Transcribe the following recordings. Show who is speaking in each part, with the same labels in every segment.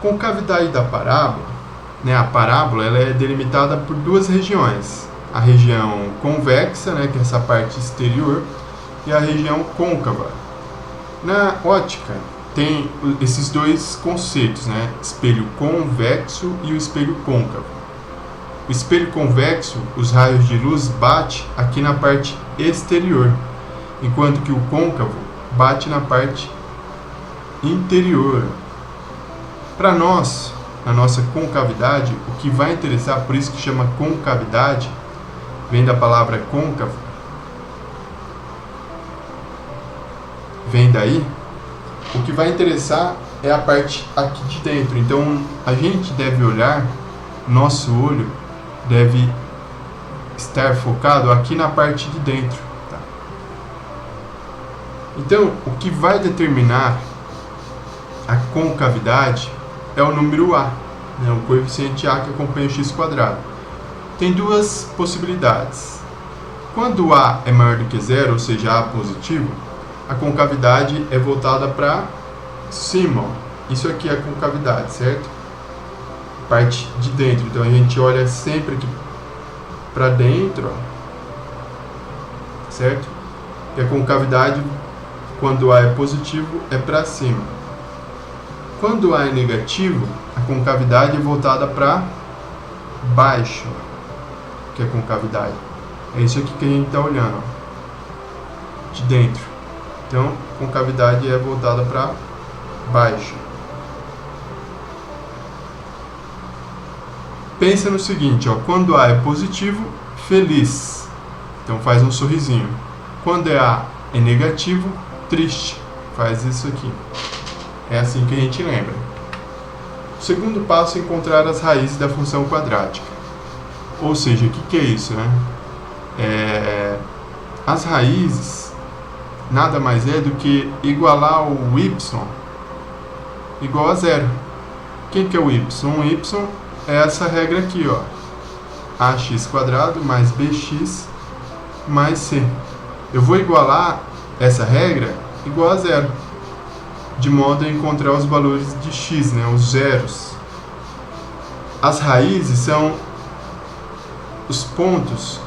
Speaker 1: Concavidade da parábola, né, a parábola ela é delimitada por duas regiões. A região convexa, né, que é essa parte exterior, e a região côncava. Na ótica, tem esses dois conceitos, né, espelho convexo e o espelho côncavo. O espelho convexo, os raios de luz batem aqui na parte exterior, enquanto que o côncavo bate na parte interior. Para nós, na nossa concavidade, o que vai interessar, por isso que chama concavidade, vem da palavra côncavo, vem daí, o que vai interessar é a parte aqui de dentro. Então, a gente deve olhar, nosso olho deve estar focado aqui na parte de dentro. Tá? Então, o que vai determinar a concavidade é o número A, né, o coeficiente A que acompanha o x². Tem duas possibilidades. Quando A é maior do que zero, ou seja, A positivo, a concavidade é voltada para cima. Ó. Isso aqui é a concavidade, certo? Parte de dentro. Então a gente olha sempre aqui para dentro, ó, certo? E a concavidade, quando A é positivo, é para cima. Quando A é negativo, a concavidade é voltada para baixo, que é a concavidade. É isso aqui que a gente está olhando, ó, de dentro. Então, a concavidade é voltada para baixo. Pensa no seguinte, ó, quando A é positivo, feliz. Então faz um sorrisinho. Quando A é negativo, triste. Faz isso aqui. É assim que a gente lembra. O segundo passo é encontrar as raízes da função quadrática. Ou seja, o que é isso, né? As raízes nada mais é do que igualar o y igual a zero. Quem que é o y? O y é essa regra aqui, ó. Ax² mais bx mais c. Eu vou igualar essa regra igual a zero, de modo a encontrar os valores de x, né, os zeros. As raízes são os pontos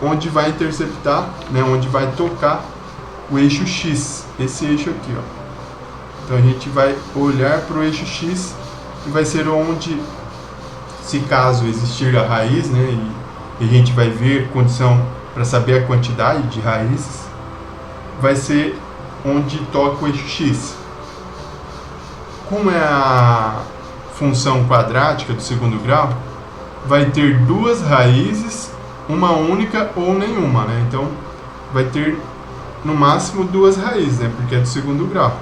Speaker 1: onde vai interceptar, né, onde vai tocar o eixo x, esse eixo aqui, ó. Então a gente vai olhar para o eixo x e vai ser onde, se caso existir a raiz, né, e a gente vai ver condição para saber a quantidade de raízes, vai ser onde toca o eixo x. Como é a função quadrática do segundo grau, vai ter duas raízes, uma única ou nenhuma, né? Então vai ter no máximo duas raízes, né? Porque é do segundo grau.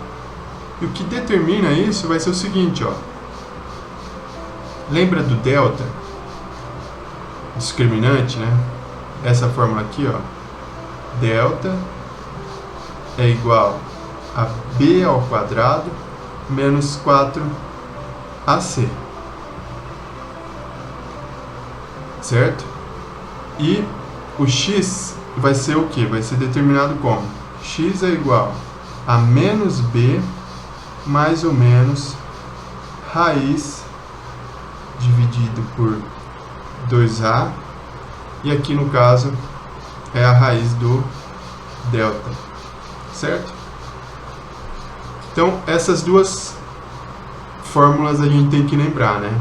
Speaker 1: E o que determina isso vai ser o seguinte, ó. Lembra do delta? Discriminante, né? Essa fórmula aqui, ó. Delta é igual a b ao quadrado menos 4ac. Certo? E o x vai ser o que? Vai ser determinado como? X é igual a menos b mais ou menos raiz dividido por 2a. E aqui no caso é a raiz do delta. Certo? Então essas duas fórmulas a gente tem que lembrar, né?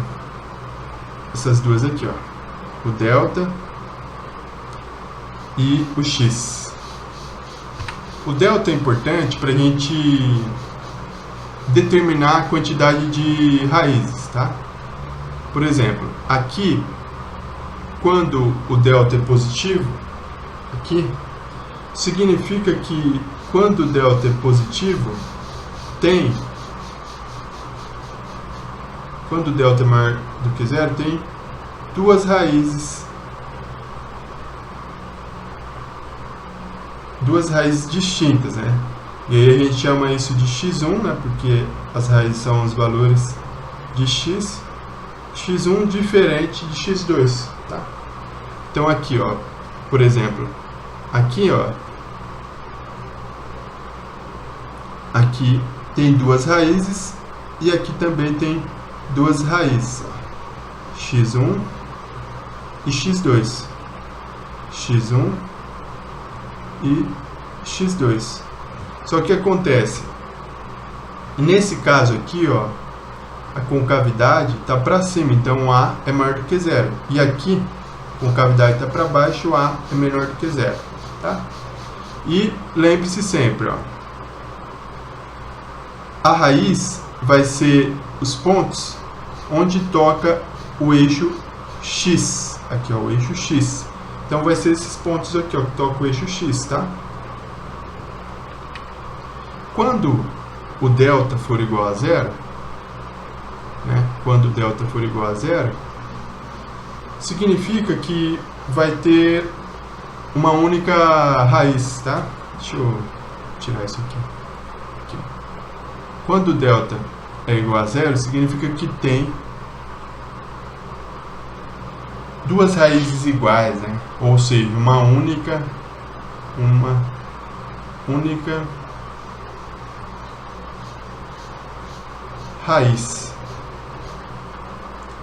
Speaker 1: Essas duas aqui, ó. O delta e o x. O delta é importante para a gente determinar a quantidade de raízes, tá? Por exemplo, aqui, quando o delta é positivo, aqui, significa que quando o delta é positivo, quando o delta é maior do que zero, tem duas raízes distintas, né? E aí a gente chama isso de x1, né? Porque as raízes são os valores de x. x1 diferente de x2, tá? Então aqui, ó, por exemplo, aqui, ó, aqui tem duas raízes e aqui também tem duas raízes, ó. x1 e x2, x1 e x2. Só que acontece, nesse caso aqui, ó, a concavidade está para cima, então A é maior do que zero. E aqui, a concavidade está para baixo, A é menor do que zero. Tá? E lembre-se sempre, ó, a raiz vai ser os pontos onde toca o eixo X. Aqui, ó, o eixo X. Então, vai ser esses pontos aqui, ó, que tocam o eixo X, tá? Quando o delta for igual a zero, né? Quando o delta for igual a zero, significa que vai ter uma única raiz, tá? Deixa eu tirar isso aqui. Quando o delta é igual a zero, significa que tem duas raízes iguais, né? Ou seja, uma única raiz.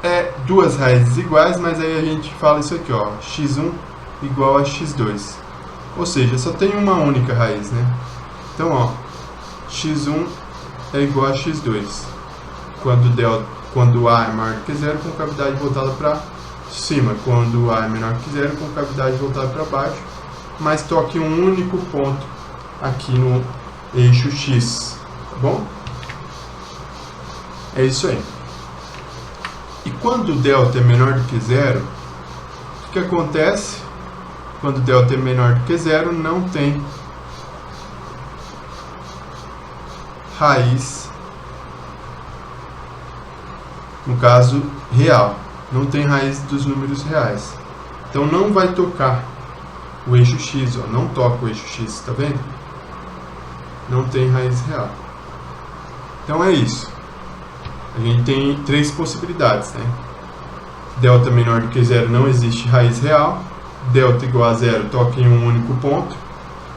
Speaker 1: É duas raízes iguais, mas aí a gente fala isso aqui, ó, x1 igual a x2. Ou seja, só tem uma única raiz, né? Então, ó, x1 é igual a x2. Quando A é maior do que zero, com cavidade voltada para cima. Quando A é menor que zero, com cavidade voltada para baixo. Mas toque um único ponto aqui no eixo X. Tá bom? É isso aí. E quando o delta é menor do que zero, o que acontece? Quando o delta é menor do que zero, não tem raiz, no caso real, não tem raiz dos números reais. Então não vai tocar o eixo X, ó, não toca o eixo X, tá vendo? Não tem raiz real. Então é isso. A gente tem três possibilidades, né? Delta menor do que zero, não existe raiz real. Delta igual a zero, toca em um único ponto.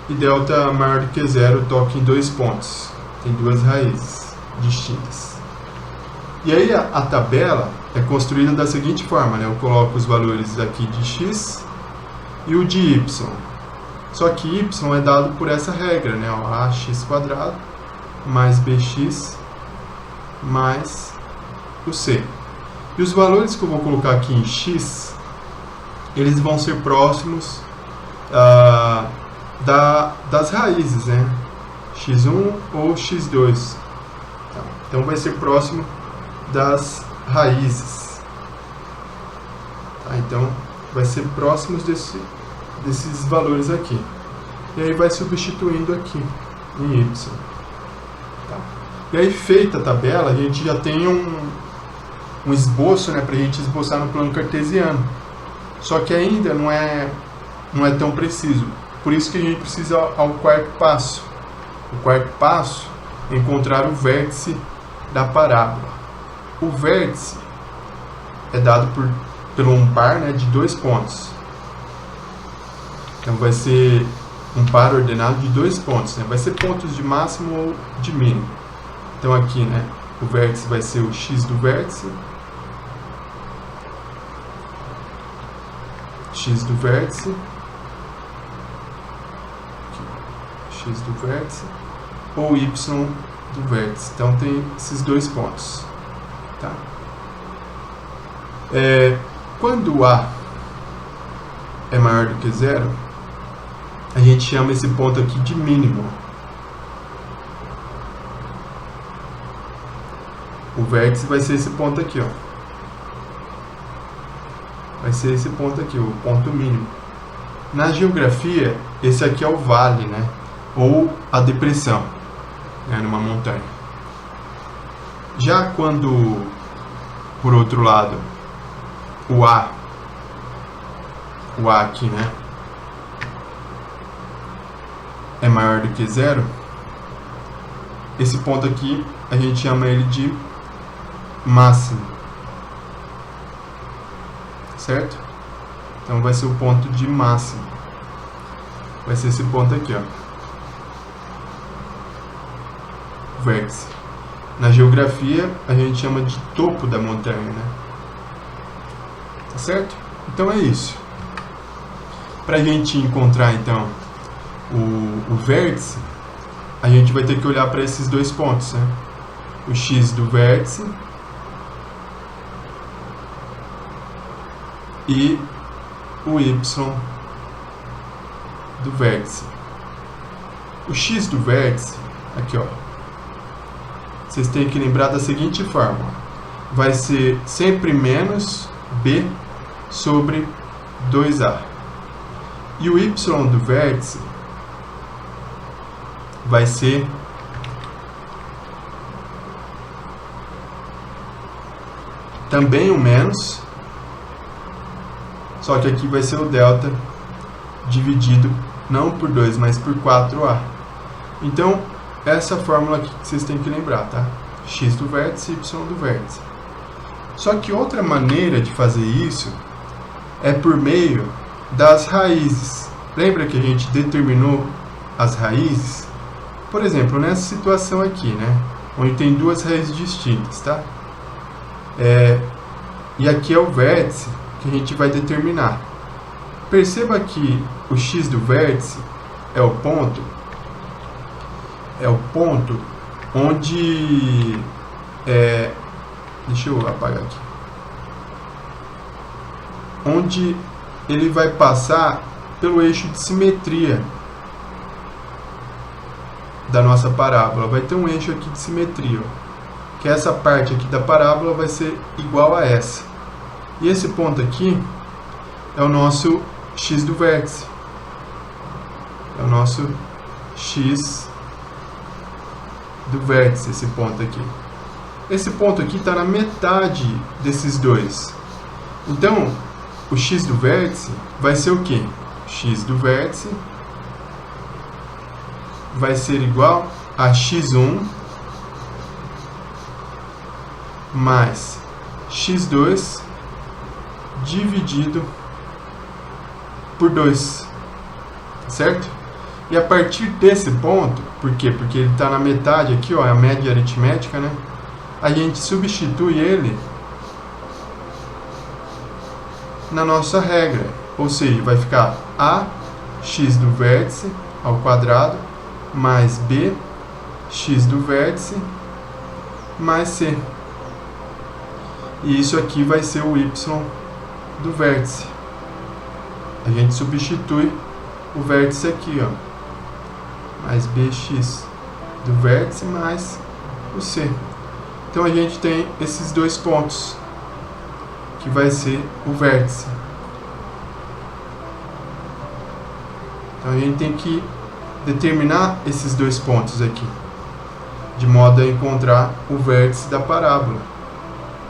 Speaker 1: E delta maior do que zero, toca em dois pontos. Tem duas raízes distintas. E aí a tabela é construída da seguinte forma, né? Eu coloco os valores aqui de x e o de y. Só que y é dado por essa regra, né? ax² mais bx mais o c. E os valores que eu vou colocar aqui em x, eles vão ser próximos das raízes, né? x1 ou x2. Tá? Então vai ser próximo das raízes. Tá? Então vai ser próximos desses valores aqui. E aí vai substituindo aqui em y. Tá? E aí, feita a tabela, a gente já tem um esboço, né, para a gente esboçar no plano cartesiano. Só que ainda não é tão preciso. Por isso que a gente precisa ao quarto passo. O quarto passo é encontrar o vértice da parábola. O vértice é dado pelo um par, né, de dois pontos. Então vai ser um par ordenado de dois pontos, né? Vai ser pontos de máximo ou de mínimo. Então aqui, né, o vértice vai ser o x do vértice. X do vértice. Aqui, x do vértice. Ou y do vértice. Então tem esses dois pontos. Tá? Quando A é maior do que zero, a gente chama esse ponto aqui de mínimo. O vértice vai ser esse ponto aqui, ó. Vai ser esse ponto aqui, o ponto mínimo. Na geografia, esse aqui é o vale, né? Ou a depressão, né? Numa montanha. Já quando, por outro lado, o A aqui, né, é maior do que zero, esse ponto aqui a gente chama ele de máximo, certo? Então vai ser o ponto de máximo, vai ser esse ponto aqui, ó, vértice. Na geografia, a gente chama de topo da montanha, né? Tá certo? Então é isso. Para a gente encontrar, então, o vértice, a gente vai ter que olhar para esses dois pontos, né? O x do vértice e o y do vértice. O x do vértice, aqui ó, vocês têm que lembrar da seguinte fórmula: vai ser sempre menos b sobre 2a. E o y do vértice vai ser também o menos, só que aqui vai ser o delta dividido não por 2, mas por 4a. Então, essa fórmula aqui que vocês têm que lembrar, tá? X do vértice, y do vértice. Só que outra maneira de fazer isso é por meio das raízes. Lembra que a gente determinou as raízes? Por exemplo, nessa situação aqui, né? Onde tem duas raízes distintas, tá? E aqui é o vértice que a gente vai determinar. Perceba que o x do vértice é o ponto onde deixa eu apagar aqui. Onde ele vai passar pelo eixo de simetria da nossa parábola. Vai ter um eixo aqui de simetria, ó, que essa parte aqui da parábola vai ser igual a essa. E esse ponto aqui é o nosso x do vértice. É o nosso x do vértice, esse ponto aqui. Esse ponto aqui está na metade desses dois. Então, o x do vértice vai ser o quê? X do vértice vai ser igual a x1 mais x2 dividido por 2, certo? E a partir desse ponto, por quê? Porque ele está na metade aqui, ó, é a média aritmética, né? A gente substitui ele na nossa regra, ou seja, vai ficar a x do vértice ao quadrado mais b x do vértice mais c. E isso aqui vai ser o y do vértice. A gente substitui o vértice aqui, ó, mais bx do vértice mais o c. Então a gente tem esses dois pontos, que vai ser o vértice. Então a gente tem que determinar esses dois pontos aqui, de modo a encontrar o vértice da parábola,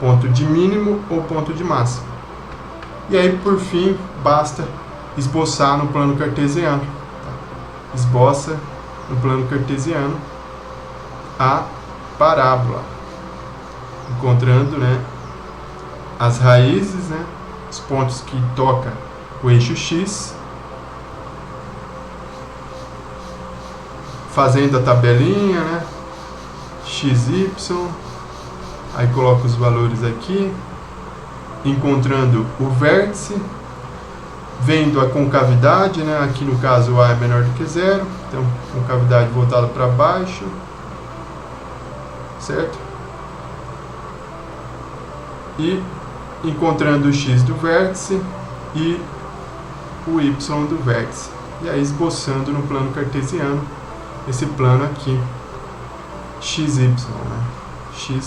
Speaker 1: ponto de mínimo ou ponto de máximo. E aí, por fim, basta esboçar no plano cartesiano. Esboça no plano cartesiano a parábola, encontrando, né, as raízes, né, os pontos que toca o eixo x, fazendo a tabelinha, né, x, y, aí coloca os valores aqui, encontrando o vértice, vendo a concavidade, né, aqui no caso o a é menor do que zero, então concavidade voltada para baixo, certo? E encontrando o x do vértice e o y do vértice. E aí esboçando no plano cartesiano esse plano aqui, xy, né? xy.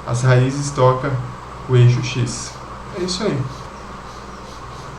Speaker 1: As raízes tocam o eixo x. É isso aí.